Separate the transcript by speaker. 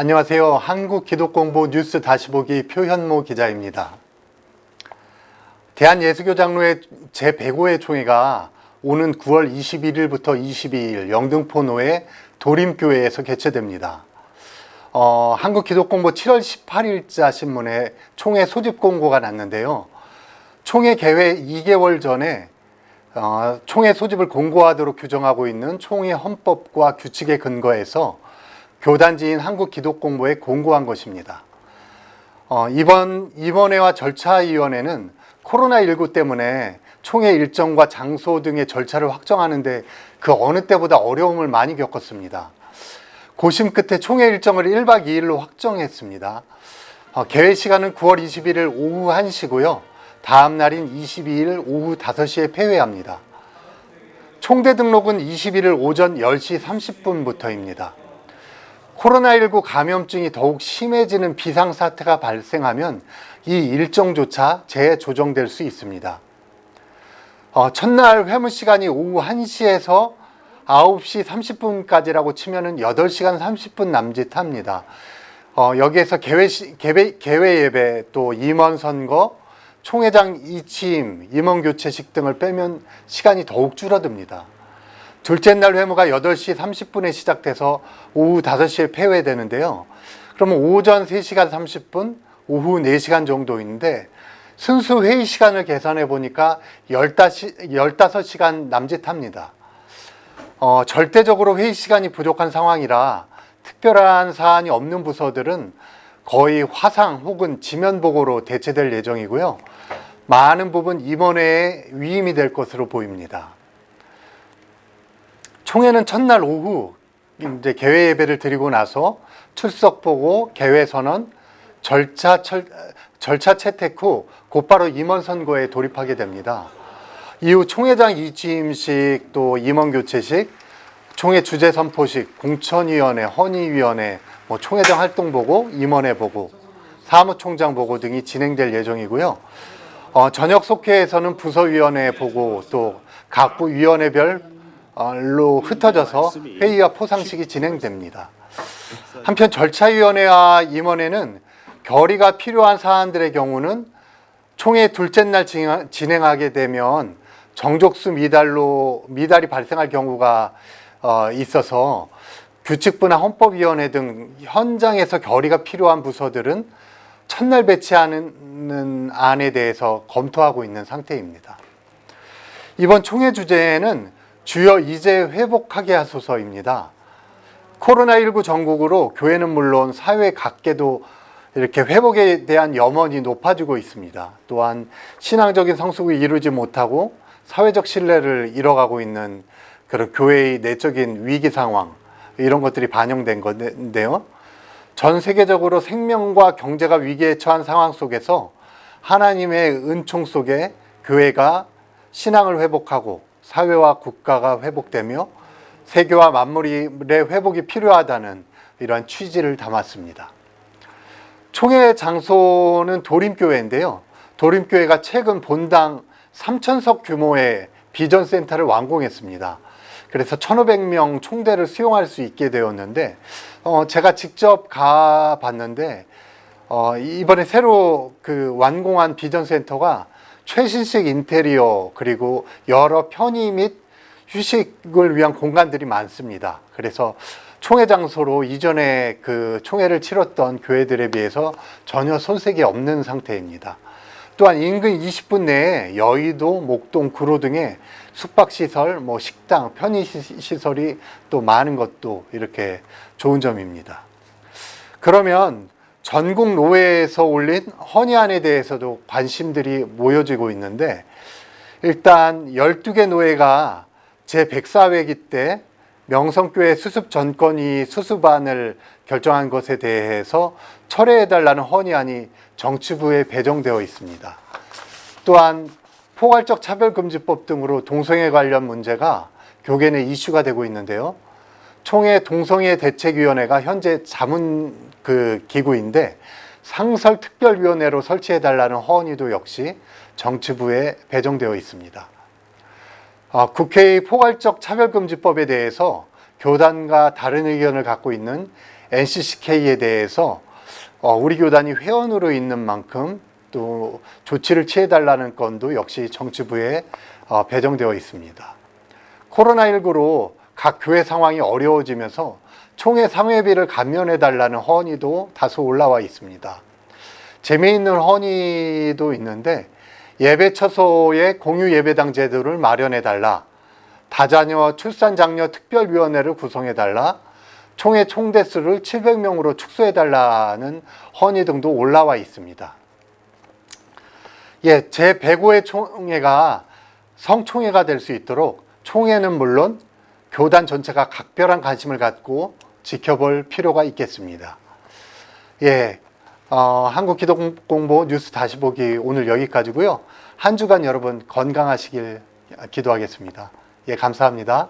Speaker 1: 안녕하세요. 한국기독공부 뉴스 다시 보기 표현모 기자입니다. 대한예수교장로회 제105회 총회가 오는 9월 21일부터 22일 영등포노회 도림교회에서 개최됩니다. 한국기독공부 7월 18일자 신문에 총회 소집 공고가 났는데요. 총회 개회 2개월 전에 총회 소집을 공고하도록 규정하고 있는 총회 헌법과 규칙에 근거해서 교단지인 한국기독공부에 공고한 것입니다. 이번회와 절차위원회는 코로나19 때문에 총회 일정과 장소 등의 절차를 확정하는데 그 어느 때보다 어려움을 많이 겪었습니다. 고심 끝에 총회 일정을 1박 2일로 확정했습니다. 개회 시간은 9월 21일 오후 1시고요. 다음 날인 22일 오후 5시에 폐회합니다. 총대 등록은 21일 오전 10시 30분부터입니다. 코로나19 감염증이 더욱 심해지는 비상사태가 발생하면 이 일정조차 재조정될 수 있습니다. 첫날 회무 시간이 오후 1시에서 9시 30분까지라고 치면은 8시간 30분 남짓합니다. 여기에서 개회 예배, 또 임원 선거, 총회장 이취임, 임원 교체식 등을 빼면 시간이 더욱 줄어듭니다. 둘째 날 회무가 8시 30분에 시작돼서 오후 5시에 폐회되는데요. 그러면 오전 3시간 30분, 오후 4시간 정도인데 순수 회의 시간을 계산해 보니까 15시간 남짓합니다. 절대적으로 회의 시간이 부족한 상황이라 특별한 사안이 없는 부서들은 거의 화상 혹은 지면 보고로 대체될 예정이고요. 많은 부분 임원회에 위임이 될 것으로 보입니다. 총회는 첫날 오후 이제 개회 예배를 드리고 나서 출석 보고, 개회 선언, 절차 채택 후 곧바로 임원 선거에 돌입하게 됩니다. 이후 총회장 이취임식, 또 임원 교체식, 총회 주재 선포식, 공천위원회, 헌의위원회, 총회장 활동 보고, 임원회 보고, 사무총장 보고 등이 진행될 예정이고요. 저녁 속회에서는 부서위원회 보고, 또 각 부위원회별로 흩어져서 회의와 포상식이 진행됩니다. 한편 절차위원회와 임원회는 결의가 필요한 사안들의 경우는 총회 둘째 날 진행하게 되면 정족수 미달이 발생할 경우가 있어서 규칙부나 헌법위원회 등 현장에서 결의가 필요한 부서들은 첫날 배치하는 안에 대해서 검토하고 있는 상태입니다. 이번 총회 주제는 주여 이제 회복하게 하소서입니다. 코로나19 전국으로 교회는 물론 사회 각계도 이렇게 회복에 대한 염원이 높아지고 있습니다. 또한 신앙적인 성숙을 이루지 못하고 사회적 신뢰를 잃어가고 있는 그런 교회의 내적인 위기 상황, 이런 것들이 반영된 건데요. 전 세계적으로 생명과 경제가 위기에 처한 상황 속에서 하나님의 은총 속에 교회가 신앙을 회복하고 사회와 국가가 회복되며 세계와 만물의 회복이 필요하다는 이러한 취지를 담았습니다. 총회 장소는 도림교회인데요. 도림교회가 최근 본당 3,000석 규모의 비전센터를 완공했습니다. 그래서 1,500명 총대를 수용할 수 있게 되었는데 제가 직접 가봤는데 이번에 새로 완공한 비전센터가 최신식 인테리어, 그리고 여러 편의 및 휴식을 위한 공간들이 많습니다. 그래서 총회 장소로 이전에 총회를 치렀던 교회들에 비해서 전혀 손색이 없는 상태입니다. 또한 인근 20분 내에 여의도, 목동, 구로 등의 숙박시설, 식당, 편의시설이 또 많은 것도 이렇게 좋은 점입니다. 그러면 전국 노회에서 올린 헌의안에 대해서도 관심들이 모여지고 있는데, 일단 12개 노회가 제104회기 때 명성교회 수습전권위 수습안을 결정한 것에 대해서 철회해달라는 헌의안이 정치부에 배정되어 있습니다. 또한 포괄적 차별금지법 등으로 동성애 관련 문제가 교계 내 이슈가 되고 있는데요. 총회 동성애 대책위원회가 현재 자문 기구인데 상설특별위원회로 설치해달라는 헌의도 역시 정치부에 배정되어 있습니다. 국회의 포괄적 차별금지법에 대해서 교단과 다른 의견을 갖고 있는 NCCK에 대해서 우리 교단이 회원으로 있는 만큼 또 조치를 취해달라는 건도 역시 정치부에 배정되어 있습니다. 코로나19로 각 교회 상황이 어려워지면서 총회 상회비를 감면해달라는 헌의도 다소 올라와 있습니다. 재미있는 헌의도 있는데 예배 처소에 공유 예배당 제도를 마련해달라, 다자녀 출산장려 특별위원회를 구성해달라, 총회 총대수를 700명으로 축소해달라는 헌의 등도 올라와 있습니다. 제105회 총회가 성총회가 될 수 있도록 총회는 물론 교단 전체가 각별한 관심을 갖고 지켜볼 필요가 있겠습니다. 한국기독공보 뉴스 다시 보기 오늘 여기까지고요. 한 주간 여러분 건강하시길 기도하겠습니다. 감사합니다.